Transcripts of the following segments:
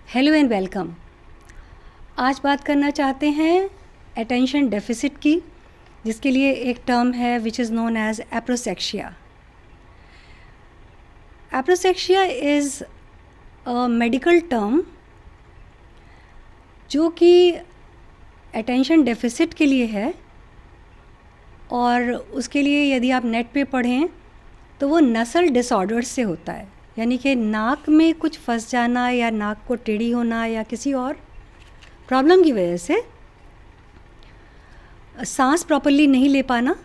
Hello and welcome. आज बात करना चाहते हैं अटेंशन डेफिसिट की, जिसके लिए एक टर्म है which is known as aprosexia. Aprosexia is a medical term जो कि अटेंशन डेफिसिट के लिए है, और उसके लिए यदि आप नेट पे पढ़ें तो वो नसल डिसऑर्डर से होता है, यानी कि नाक में कुछ फंस जाना या नाक को टेढ़ी होना या किसी और प्रॉब्लम की वजह से सांस प्रॉपरली नहीं ले पाना,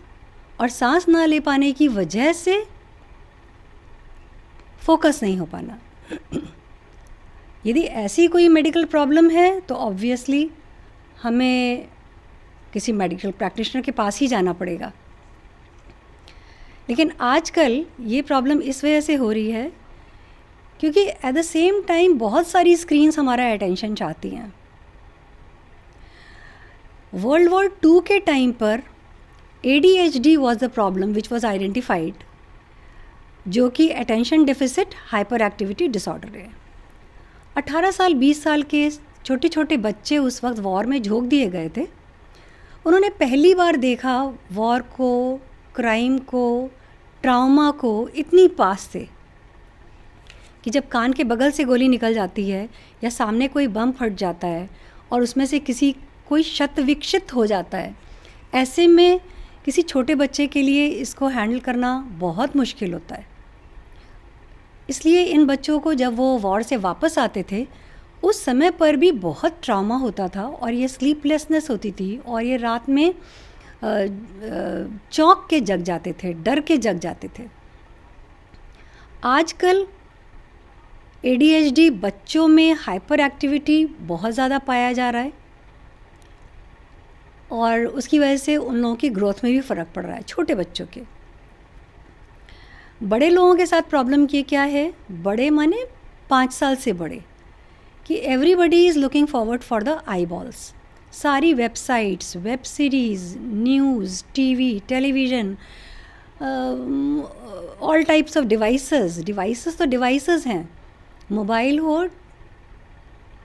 और सांस ना ले पाने की वजह से फोकस नहीं हो पाना। यदि ऐसी कोई मेडिकल प्रॉब्लम है तो ऑब्वियसली हमें किसी मेडिकल प्रैक्टिशनर के पास ही जाना पड़ेगा। लेकिन आजकल ये प्रॉब्लम इस वजह से हो रही है क्योंकि एट द सेम टाइम बहुत सारी स्क्रीन्स हमारा अटेंशन चाहती हैं। वर्ल्ड वॉर 2 के टाइम पर ADHD was the problem which was identified, जो कि attention deficit hyper activity disorder है। 18 साल 20 साल के छोटे छोटे बच्चे उस वक्त वॉर में झोंक दिए गए थे। उन्होंने पहली बार देखा वॉर को, क्राइम को, ट्रामा को इतनी पास से कि जब कान के बगल से गोली निकल जाती है या सामने कोई बम फट जाता है और उसमें से कोई शत विक्षित हो जाता है, ऐसे में किसी छोटे बच्चे के लिए इसको हैंडल करना बहुत मुश्किल होता है। इसलिए इन बच्चों को जब वो वॉर से वापस आते थे उस समय पर भी बहुत ट्रॉमा होता था, और ये स्लीपलेसनेस होती थी, और ये रात में चौंक के जग जाते थे, डर के जग जाते थे। आजकल ADHD बच्चों में हाइपर एक्टिविटी बहुत ज़्यादा पाया जा रहा है, और उसकी वजह से उन लोगों की ग्रोथ में भी फ़र्क पड़ रहा है, छोटे बच्चों के। बड़े लोगों के साथ प्रॉब्लम ये क्या है, बड़े माने 5 साल से बड़े, कि everybody is looking forward for the eyeballs. सारी websites, web series, news, TV, television, all types of devices तो डिवाइसेस हैं, मोबाइल हो,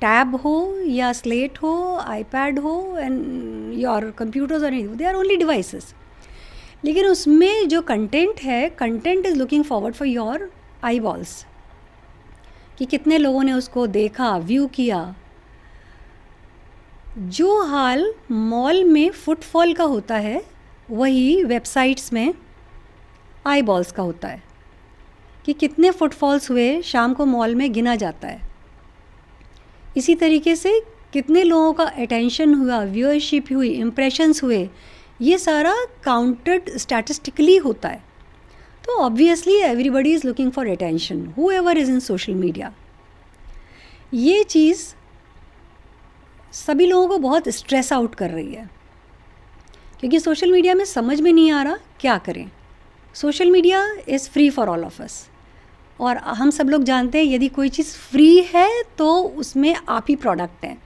टैब हो या स्लेट हो, आईपैड हो, एंड योर कंप्यूटर्स और दे आर ओनली डिवाइसेस। लेकिन उसमें जो कंटेंट है, content is looking forward for your I balls, कि कितने लोगों ने उसको देखा, व्यू किया। जो हाल मॉल में फुटफॉल का होता है वही वेबसाइट्स में आई बॉल्स का होता है, कि कितने फुटफॉल्स हुए शाम को मॉल में गिना जाता है। इसी तरीके से कितने लोगों का अटेंशन हुआ, व्यूअरशिप हुई, इम्प्रेशंस हुए, ये सारा काउंटेड स्टैटिस्टिकली होता है। तो obviously everybody is looking for attention, whoever is in social media. ये चीज़ सभी लोगों को बहुत स्ट्रेस आउट कर रही है, क्योंकि सोशल मीडिया में समझ में नहीं आ रहा क्या करें। Social media is free for all of us, और हम सब लोग जानते हैं यदि कोई चीज़ फ्री है तो उसमें आप ही प्रोडक्ट हैं।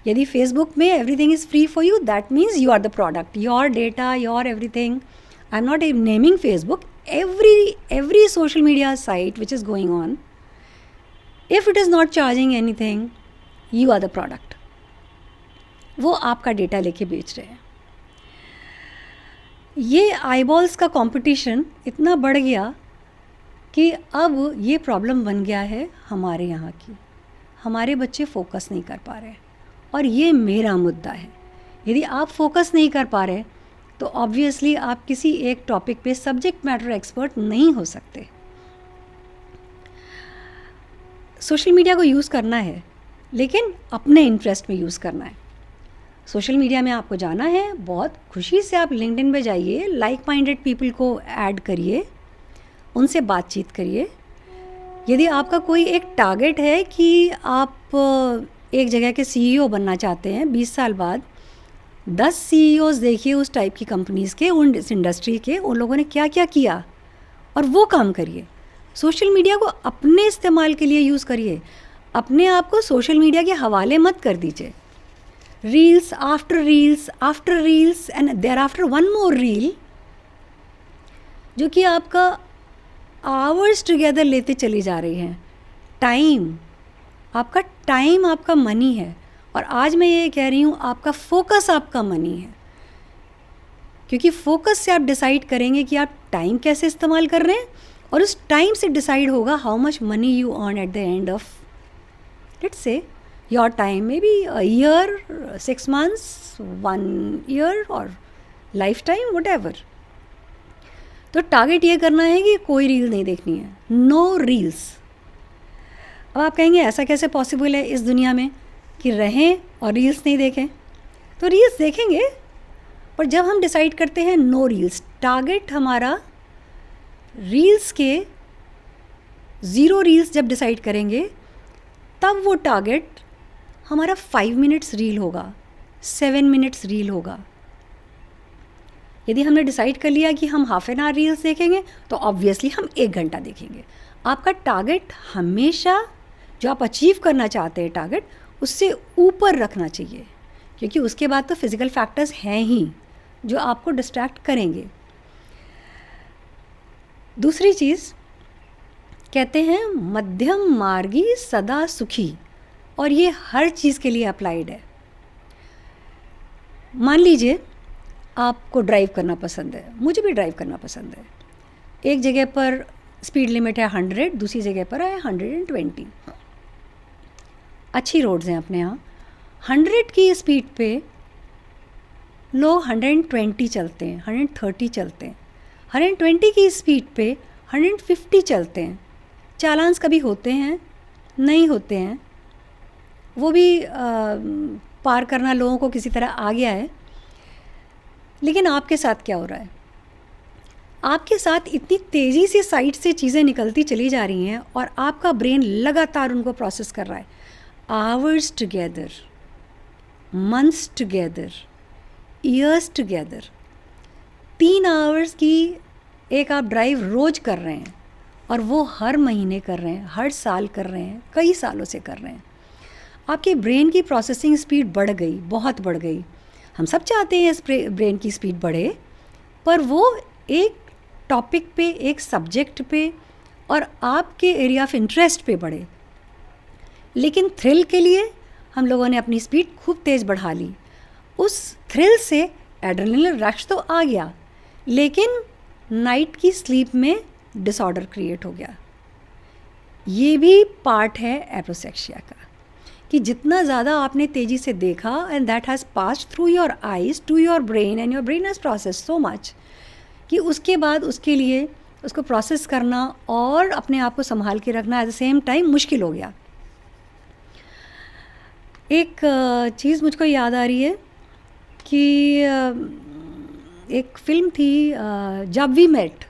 यदि फेसबुक में everything is free for you, that means you are the product, your data, your everything. I am not naming Facebook, every social media site which is going on, if it is not charging anything, you are the product. वो आपका data लेके बेच रहे हैं। ये eyeballs का competition इतना बढ़ गया कि अब ये प्रॉब्लम बन गया है हमारे यहाँ की। हमारे बच्चे फोकस नहीं कर पा रहे, और ये मेरा मुद्दा है। यदि आप फोकस नहीं कर पा रहे तो ऑब्वियसली आप किसी एक टॉपिक पे सब्जेक्ट मैटर एक्सपर्ट नहीं हो सकते। सोशल मीडिया को यूज़ करना है, लेकिन अपने इंटरेस्ट में यूज़ करना है। सोशल मीडिया में आपको जाना है, बहुत खुशी से आप लिंक्डइन पे जाइए, लाइक माइंडेड पीपल को ऐड करिए, उनसे बातचीत करिए। यदि आपका कोई एक टारगेट है कि आप एक जगह के CEO बनना चाहते हैं 20 साल बाद, 10 CEOs देखिए उस टाइप की कंपनीज़ के, उन इस इंडस्ट्री के, उन लोगों ने क्या क्या किया, और वो काम करिए। सोशल मीडिया को अपने इस्तेमाल के लिए यूज़ करिए, अपने आप को सोशल मीडिया के हवाले मत कर दीजिए। Reels after reels and thereafter one more reel, जो कि आपका आवर्स टुगेदर लेते चली जा रही हैं। टाइम आपका टाइम आपका मनी है, और आज मैं ये कह रही हूँ आपका फोकस आपका मनी है, क्योंकि फोकस से आप डिसाइड करेंगे कि आप टाइम कैसे इस्तेमाल कर रहे हैं, और उस टाइम से डिसाइड होगा how much money you earn at the end of, let's say your time may be a year, 6 months, 1 year और लाइफ टाइम, वट एवर। तो टारगेट ये करना है कि कोई रील नहीं देखनी है, नो रील्स। अब आप कहेंगे ऐसा कैसे पॉसिबल है इस दुनिया में कि रहें और रील्स नहीं देखें? तो रील्स देखेंगे, पर जब हम डिसाइड करते हैं नो रील्स, टारगेट हमारा रील्स के 0 रील्स जब डिसाइड करेंगे, तब वो टारगेट हमारा 5 minutes रील होगा, 7 minutes रील होगा। यदि हमने डिसाइड कर लिया कि हम हाफ एन आवर रील्स देखेंगे, तो ऑब्वियसली हम 1 घंटा देखेंगे। आपका टारगेट हमेशा जो आप अचीव करना चाहते हैं टारगेट, उससे ऊपर रखना चाहिए, क्योंकि उसके बाद तो फिज़िकल फैक्टर्स हैं ही जो आपको डिस्ट्रैक्ट करेंगे। दूसरी चीज़ कहते हैं मध्यम मार्गी सदा सुखी, और ये हर चीज़ के लिए अप्लाइड है। मान लीजिए आपको ड्राइव करना पसंद है, मुझे भी ड्राइव करना पसंद है। एक जगह पर स्पीड लिमिट है 100, दूसरी जगह पर है 120। अच्छी रोड्स हैं अपने यहाँ। 100 की स्पीड पे लोग 120 चलते हैं, 130 चलते हैं। 120 की स्पीड पे 150 चलते हैं। चालान्स कभी होते हैं, नहीं होते हैं, वो भी पार करना लोगों को किसी तरह आ गया है। लेकिन आपके साथ क्या हो रहा है? आपके साथ इतनी तेज़ी से साइड से चीज़ें निकलती चली जा रही हैं, और आपका ब्रेन लगातार उनको प्रोसेस कर रहा है। Hours together, months together, years together. 3 hours की एक आप ड्राइव रोज़ कर रहे हैं, और वो हर महीने कर रहे हैं, हर साल कर रहे हैं, कई सालों से कर रहे हैं। आपके ब्रेन की प्रोसेसिंग स्पीड बढ़ गई, बहुत बढ़ गई। हम सब चाहते हैं इस ब्रेन की स्पीड बढ़े, पर वो एक टॉपिक पे, एक सब्जेक्ट पे और आपके एरिया ऑफ इंटरेस्ट पे बढ़े। लेकिन थ्रिल के लिए हम लोगों ने अपनी स्पीड खूब तेज़ बढ़ा ली। उस थ्रिल से एड्रेनलिन रश तो आ गया, लेकिन नाइट की स्लीप में डिसऑर्डर क्रिएट हो गया। ये भी पार्ट है एप्रोसेक्सिया का, कि जितना ज़्यादा आपने तेज़ी से देखा, and that has passed through your eyes to your brain, and your brain has process so much कि उसके बाद उसके लिए उसको प्रोसेस करना और अपने आप को संभाल के रखना एट द सेम टाइम मुश्किल हो गया। एक चीज़ मुझको याद आ रही है कि एक फ़िल्म थी जब वी मेट,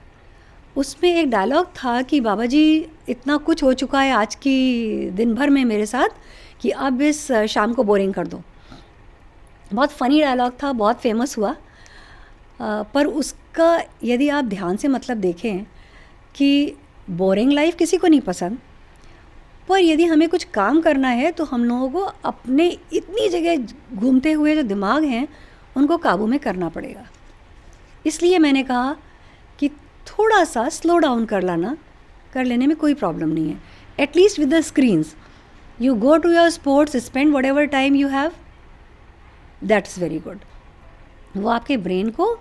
उसमें एक डायलॉग था कि बाबा जी इतना कुछ हो चुका है आज की दिन भर में मेरे साथ कि अब इस शाम को बोरिंग कर दो। बहुत फ़नी डायलॉग था, बहुत फेमस हुआ। पर उसका यदि आप ध्यान से मतलब देखें कि बोरिंग लाइफ किसी को नहीं पसंद, पर यदि हमें कुछ काम करना है तो हम लोगों को अपने इतनी जगह घूमते हुए जो दिमाग हैं उनको काबू में करना पड़ेगा। इसलिए मैंने कहा कि थोड़ा सा स्लो डाउन कर लेने में कोई प्रॉब्लम नहीं है। At least with the screens you go to your sports, spend whatever time you have, that's very good. वो आपके ब्रेन को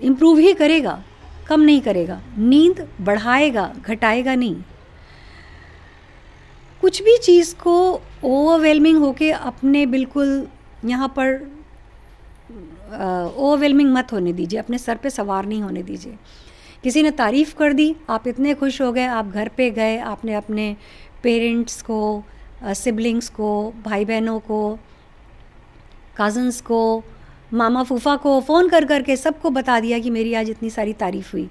इम्प्रूव ही करेगा, कम नहीं करेगा। नींद बढ़ाएगा, घटाएगा नहीं। कुछ भी चीज़ को ओवरवेलमिंग होके अपने बिल्कुल यहाँ पर ओवरवेलमिंग मत होने दीजिए, अपने सर पे सवार नहीं होने दीजिए। किसी ने तारीफ़ कर दी, आप इतने खुश हो गए, आप घर पे गए, आपने अपने पेरेंट्स को, सिबलिंग्स को, भाई बहनों को, कज़न्स को, मामा फूफा को फ़ोन कर कर के सबको बता दिया कि मेरी आज इतनी सारी तारीफ़ हुई।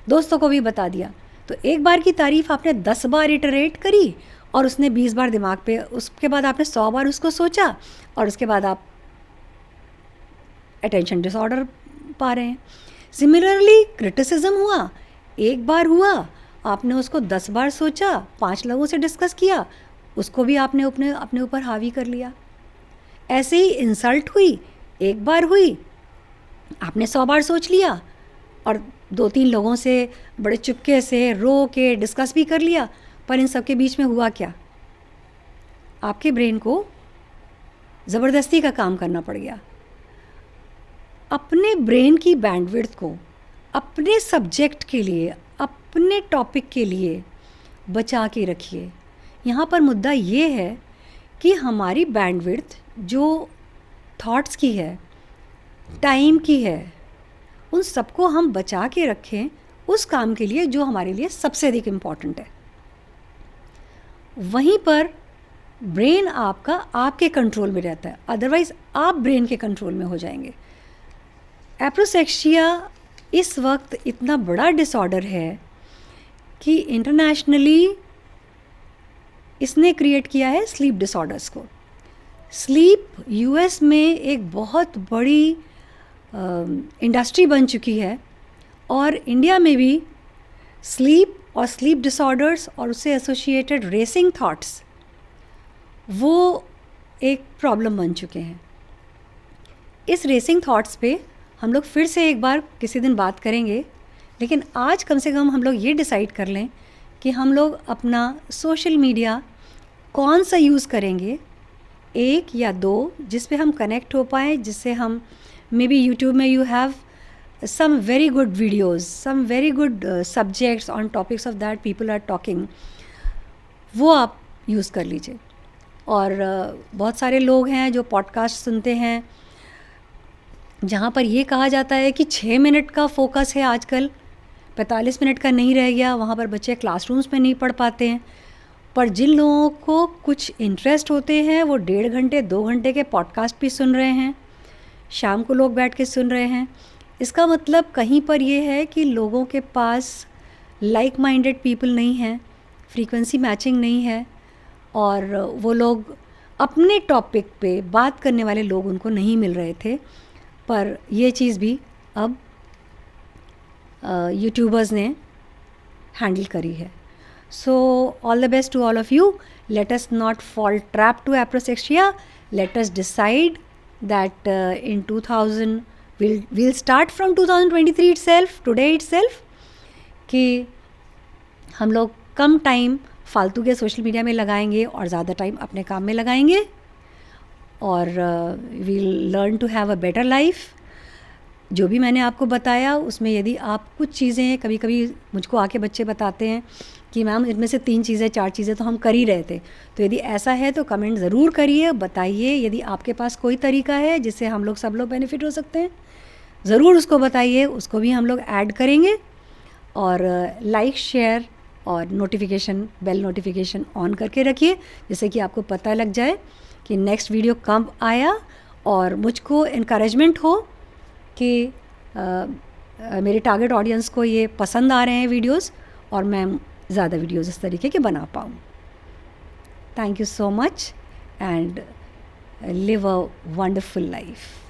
दोस्तों को भी बता दिया। तो एक बार की तारीफ़ आपने 10 बार इटरेट करी और उसने 20 बार दिमाग पे, उसके बाद आपने 100 बार उसको सोचा और उसके बाद आप अटेंशन डिसऑर्डर पा रहे हैं। सिमिलरली क्रिटिसिज्म हुआ, एक बार हुआ, आपने उसको 10 बार सोचा, 5 लोगों से डिस्कस किया, उसको भी आपने अपने ऊपर हावी कर लिया। ऐसे ही इंसल्ट हुई, एक बार हुई, आपने 100 बार सोच लिया और 2-3 लोगों से बड़े चुपके से रो के डिस्कस भी कर लिया, पर इन सब के बीच में हुआ क्या? आपके ब्रेन को ज़बरदस्ती का काम करना पड़ गया। अपने ब्रेन की बैंडविड्थ को अपने सब्जेक्ट के लिए, अपने टॉपिक के लिए बचा के रखिए। यहाँ पर मुद्दा ये है कि हमारी बैंडविड्थ जो थॉट्स की है, टाइम की है, उन सबको हम बचा के रखें उस काम के लिए जो हमारे लिए सबसे अधिक इम्पॉर्टेंट है। वहीं पर ब्रेन आपका आपके कंट्रोल में रहता है, अदरवाइज़ आप ब्रेन के कंट्रोल में हो जाएंगे। एप्रोसेक्सिया इस वक्त इतना बड़ा डिसऑर्डर है कि इंटरनेशनली इसने क्रिएट किया है स्लीप डिसऑर्डर्स को। स्लीप यूएस में एक बहुत बड़ी इंडस्ट्री बन चुकी है और इंडिया में भी स्लीप और स्लीप डिसऑर्डर्स और उससे एसोसिएटेड रेसिंग थॉट्स वो एक प्रॉब्लम बन चुके हैं। इस रेसिंग थॉट्स पे हम लोग फिर से एक बार किसी दिन बात करेंगे, लेकिन आज कम से कम हम लोग ये डिसाइड कर लें कि हम लोग अपना सोशल मीडिया कौन सा यूज़ करेंगे, एक या दो, जिस पे हम कनेक्ट हो पाएँ, जिससे हम मे बी यूट्यूब में you have some very good videos, some very good subjects on topics of that people are talking, वो आप यूज़ कर लीजिए। और बहुत सारे लोग हैं जो पॉडकास्ट सुनते हैं जहाँ पर ये कहा जाता है कि 6 मिनट का फोकस है आजकल, 45 मिनट का नहीं रह गया। वहाँ पर बच्चे क्लासरूम्स में नहीं पढ़ पाते हैं, पर जिन लोगों को कुछ इंटरेस्ट होते हैं वो 1.5 घंटे 2 घंटे के पॉडकास्ट भी सुन रहे हैं, शाम को लोग बैठ के सुन रहे हैं। इसका मतलब कहीं पर ये है कि लोगों के पास लाइक माइंडेड पीपल नहीं हैं, फ्रीक्वेंसी मैचिंग नहीं है, और वो लोग अपने टॉपिक पे बात करने वाले लोग उनको नहीं मिल रहे थे। पर ये चीज़ भी अब यूट्यूबर्स ने हैंडल करी है। So all the best to all of you. Let us not fall trap to aprosexia. Let us decide that in 2000 we'll start from 2023 itself, today itself, कि हम लोग कम टाइम फालतू के सोशल मीडिया में लगाएंगे और ज़्यादा टाइम अपने काम में लगाएंगे, और we'll learn to have a better life। जो भी मैंने आपको बताया उसमें यदि आप कुछ चीज़ें, कभी कभी मुझको आके बच्चे बताते हैं कि मैम इनमें से 3 चीज़ें 4 चीज़ें तो हम कर ही रहे थे, तो यदि ऐसा है तो कमेंट ज़रूर करिए, बताइए। यदि आपके पास कोई तरीका है जिससे हम लोग सब लोग बेनिफिट हो सकते हैं, ज़रूर उसको बताइए, उसको भी हम लोग ऐड करेंगे। और लाइक, शेयर और नोटिफिकेशन, बेल नोटिफिकेशन ऑन करके रखिए, जिससे कि आपको पता लग जाए कि नेक्स्ट वीडियो कब आया, और मुझको इनकरेजमेंट हो कि मेरे टारगेट ऑडियंस को ये पसंद आ रहे हैं वीडियोस, और मैं ज़्यादा वीडियोस इस तरीके के बना पाऊँ। Thank you so much and live a wonderful life.